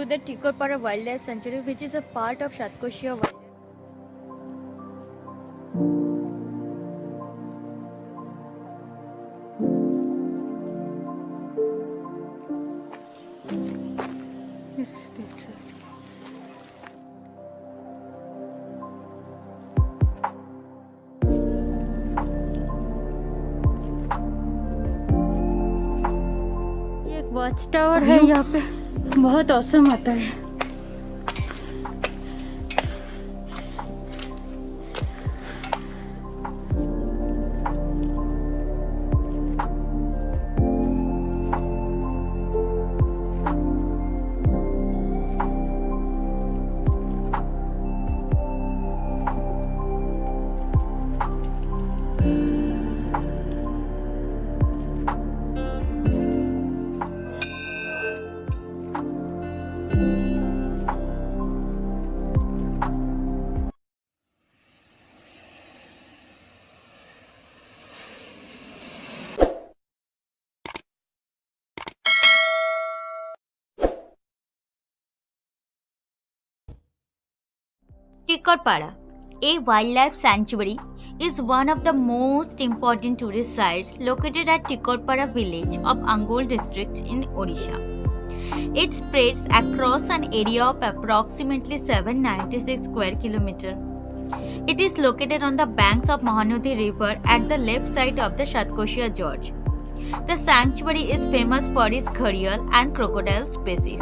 to the Tikorpara Wildlife Sanctuary, which is a part of Satkoshia Wildlife. ये एक watch tower है, यहाँ पे बहुत औसम आता है। Tikorpara, a wildlife sanctuary, is one of the most important tourist sites located at Tikorpara village of Angol district in Odisha. It spreads across an area of approximately 796 square kilometers. It is located on the banks of Mahanadi River at the left side of the Satkoshia Gorge. The sanctuary is famous for its gharial and crocodile species.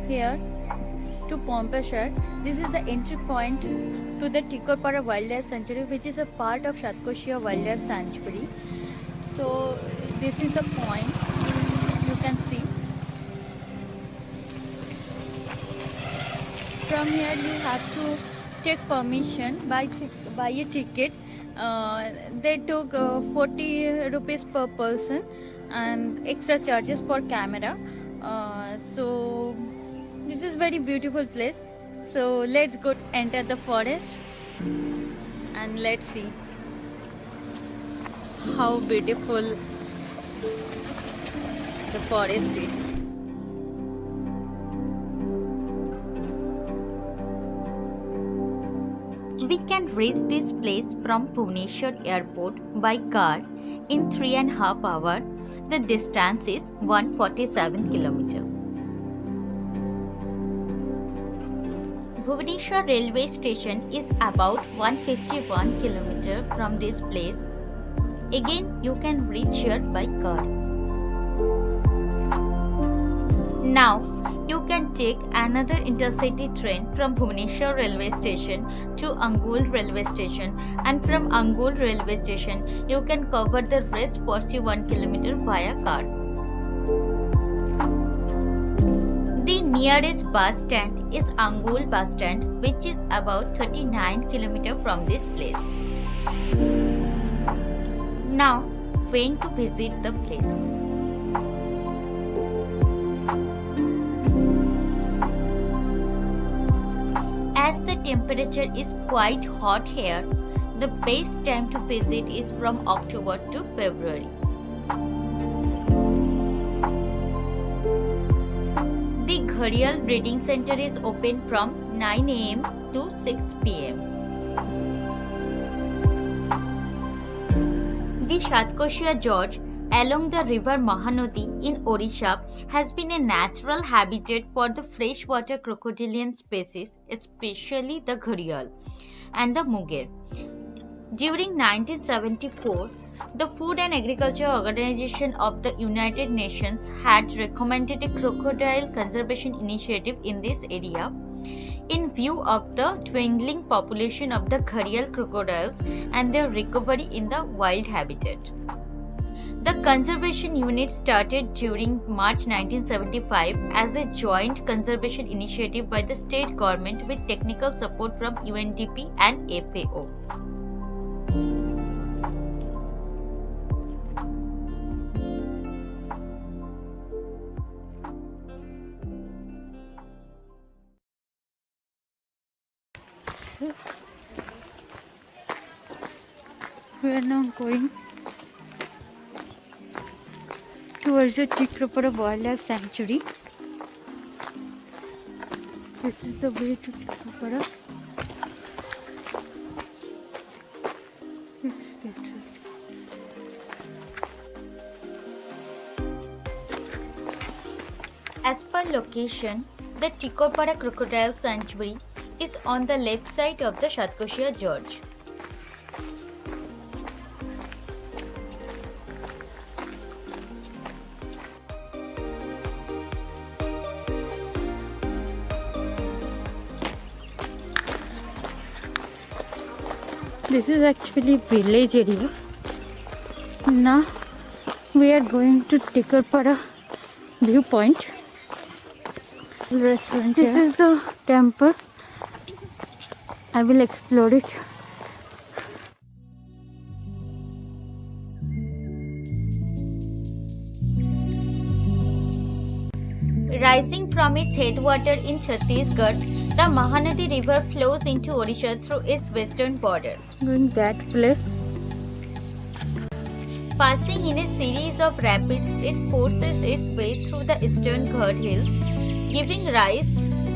Here to Pompeshwar. This is the entry point to the Tikorpara Wildlife Sanctuary, which is a part of Satkoshia Wildlife Sanctuary. So this is the point you can see. From here you have to take permission, buy a ticket. They took 40 rupees per person and extra charges for camera. So this is very beautiful place. So let's go enter the forest and let's see how beautiful the forest is. We can reach this place from Bhubaneswar Airport by car in 3.5 hours. The distance is 147 km. Bhubaneswar railway station is about 151 km from this place. Again, you can reach here by car. Now, you can take another intercity train from Bhubaneswar railway station to Angul railway station, and from Angul railway station you can cover the rest 41 km via car. The nearest bus stand is Angul bus stand, which is about 39 km from this place. Now, when to visit the place? As the temperature is quite hot here, the best time to visit is from October to February. The Gharial Breeding Center is open from 9 am to 6 pm. The Satkoshia Gorge along the river Mahanadi in Odisha has been a natural habitat for the freshwater crocodilian species, especially the gharial and the muger. During 1974, the Food and Agriculture Organization of the United Nations had recommended a crocodile conservation initiative in this area in view of the dwindling population of the gharial crocodiles and their recovery in the wild habitat. The conservation unit started during March 1975 as a joint conservation initiative by the state government with technical support from UNDP and FAO. water. We are now going towards the Chikrapara Wildlife Sanctuary. This is the way to Chikrapara. This is it. As per location, the Chikorpara Crocodile Sanctuary is on the left side of the Satkoshiya Gorge. This is actually village area. Now we are going to Chikorpara viewpoint. Restaurant. This is the temple. I will explore it. Rising from its headwater in Chhattisgarh, the Mahanadi River flows into Odisha through its western border. Going that place. Passing in a series of rapids, it forces its way through the eastern Ghat hills, giving rise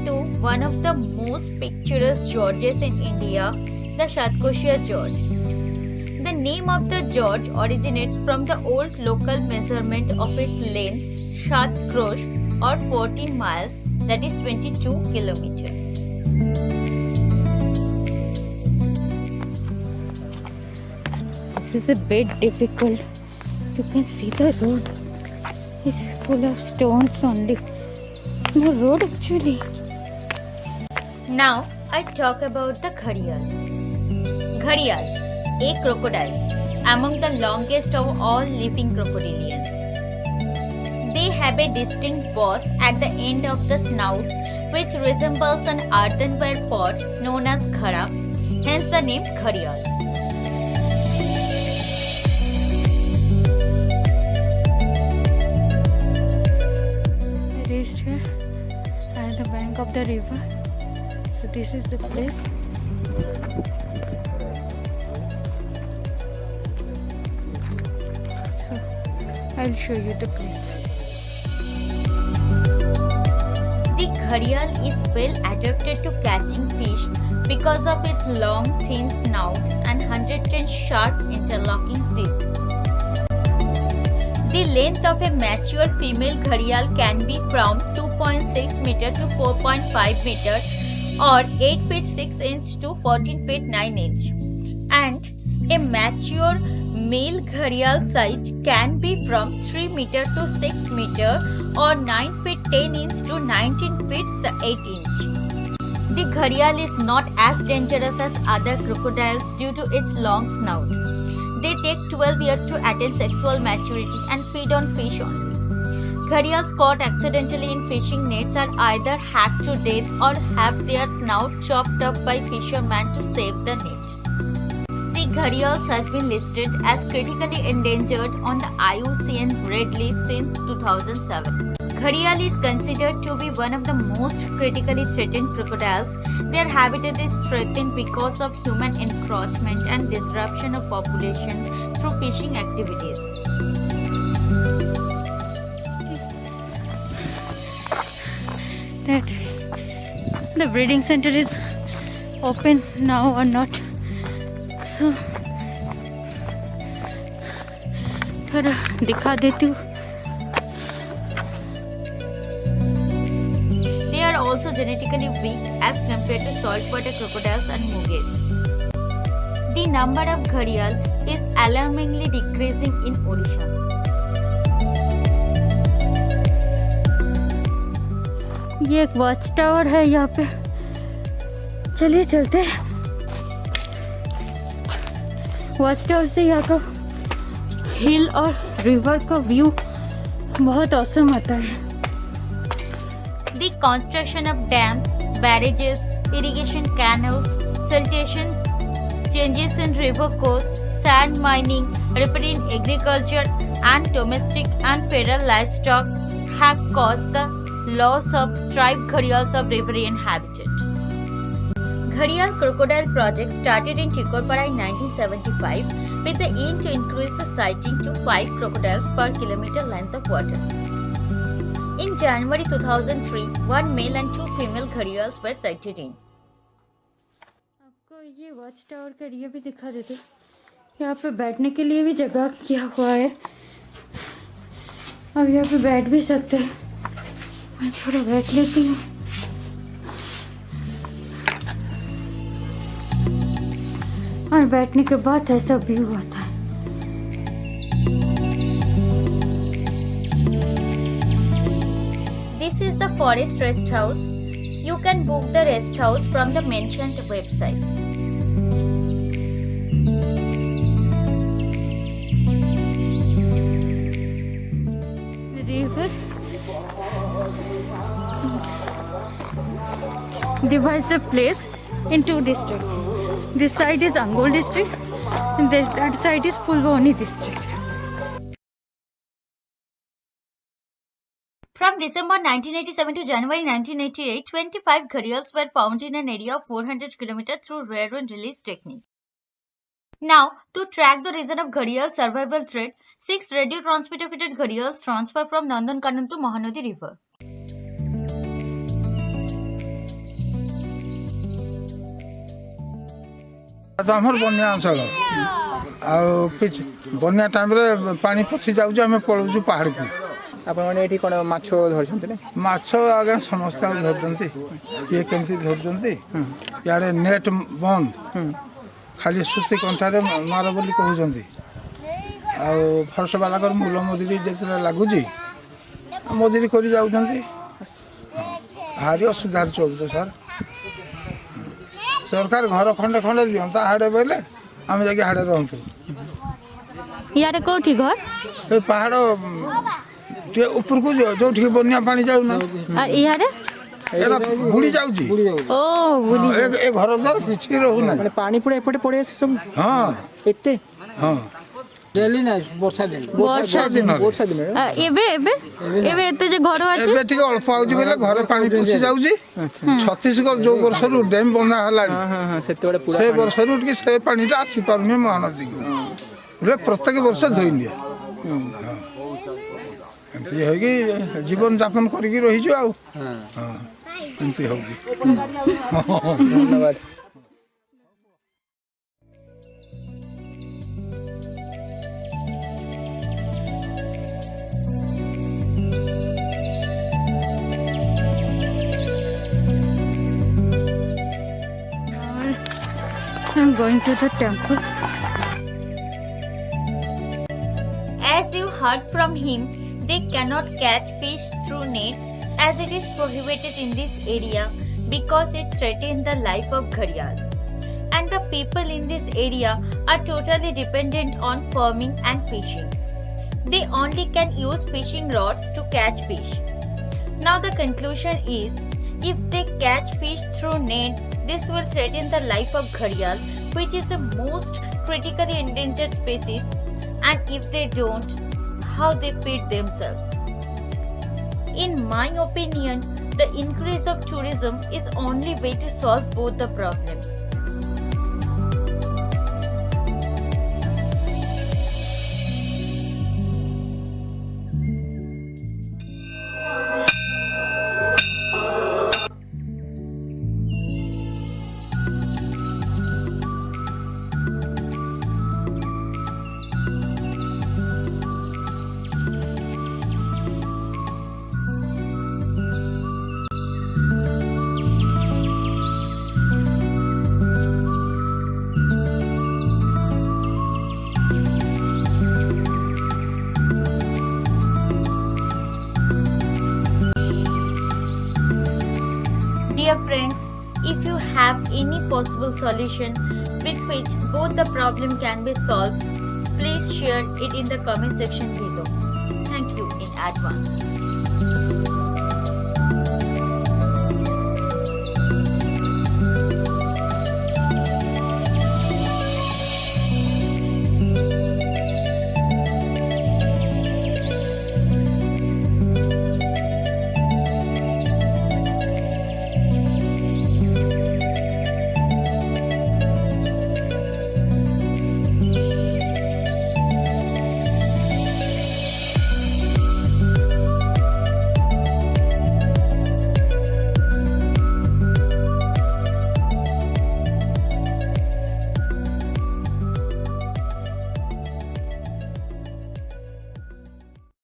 to one of the most picturesque gorges in India, the Satkoshiya Gorge. The name of the gorge originates from the old local measurement of its length, Shat Krosh, or 14 miles, that is 22 kilometers. This is a bit difficult. You can see the road. It's full of stones only. No road actually. Now I talk about the Gharial. Gharial, a crocodile, among the longest of all living crocodilians. They have a distinct boss at the end of the snout which resembles an earthenware pot known as ghara, hence the name Gharial. I reached here at the bank of the river. So this is the place. So I'll show you the place. The gharial is well adapted to catching fish because of its long, thin snout and 110 sharp interlocking teeth. The length of a mature female gharial can be from 2.6 meter to 4.5 meter or 8 feet 6 inch to 14 feet 9 inch. And a mature male gharial size can be from 3 meter to 6 meter or 9 feet 10 inch to 19 feet 8 inch. The gharial is not as dangerous as other crocodiles due to its long snout. They take 12 years to attain sexual maturity and feed on fish only. Gharials caught accidentally in fishing nets are either hacked to death or have their snout chopped off by fishermen to save the net. The gharials has been listed as critically endangered on the IUCN Red List since 2007. Gharial is considered to be one of the most critically threatened crocodiles. Their habitat is threatened because of human encroachment and disruption of population through fishing activities. That the breeding center is open now or not. So थोड़ा दिखा देती हूँ. They are also genetically weak as compared to saltwater crocodiles and mugees. The number of gharial is alarmingly decreasing in Odisha. ये एक watch tower है यहाँ पे. चलिए चलते हैं. वॉच टावर से यहाँ का हिल और रिवर का व्यू बहुत औसम आता है. The construction of dams, barrages, irrigation canals, siltation, changes in river course, sand mining, repair in agriculture, and domestic and feral livestock have caused the loss of striped gharials of riverian habitat. Gharial Crocodile Project started in Chikorpara in 1975 with the aim to increase the sighting to 5 crocodiles per kilometer length of water. In January 2003, 1 male and 2 female gharials were sighted in. आपको ये watch tower का area भी दिखा देते। यहाँ पे बैठने के लिए भी जगह किया हुआ है। अब यहाँ पे बैठ भी सकते हैं। मैं थोड़ा बैठ लेती हूँ। और बैठने के बाद ऐसा व्यू आता है। This is the Forest Rest House. You can book the rest house from the mentioned website. River divides the place in two districts. This side is Angol district and that side is Pulwani district. From December 1987 to January 1988, 25 gharials were found in an area of 400 km through rear and release technique. Now, to track the reason of gharial survival threat, 6 radio transmitter fitted gharials transfer from Nandankanan to Mahanadi River. आमर बन्या अंचल बन्या time पानी पशि जाऊँ आम Palau पहाड़ को आपने कौन माछ धरते माछ आगे समस्त धरते किए केमती धरते इे नेट बंद खाली सुती कंठार मार बोली कहते फरस बाला मूल मजुरी जो लगुच मजुरी कर भारी असुविधा चलते सर सरकार घर खंडे खंडे दिंता हाड़े बोले आम जा हाड़े रुँ यार कौटी घर ए पहाड़ ऊपर को जो बन्या पानी जाऊना बुड़ी जाऊँ घर द्वार पिछी रोना पानी पूरा एपटे पड़े सब हाँ एते हाँ डेली ना वर्षा दिन वर्षा दिन एबे एबे एबे एते जे घर अछि एबे ठीक अल्प आउजी बेले घर पानी पसी जाउजी छत्तीसगढ़ जो वर्ष रु डैम बंधा हलानी हां हां सेते बडे पूरा से वर्ष रु कि से पानीटा आसी पारुनी महानदी को बोले प्रत्येक वर्ष धोई लिया एमती है कि जीवन यापन करिकी रही जो आउ हां एमती होगी धन्यवाद I'm going to the temple. As you heard from him, they cannot catch fish through net as it is prohibited in this area because it threatens the life of gharial. And the people in this area are totally dependent on farming and fishing. They only can use fishing rods to catch fish. Now the conclusion is, if they catch fish through net, this will threaten the life of gharial, which is the most critically endangered species, and if they don't, how they feed themselves. In my opinion, the increase of tourism is only way to solve both the problems. Dear friends, if you have any possible solution with which both the problem can be solved, please share it in the comment section below. Thank you in advance.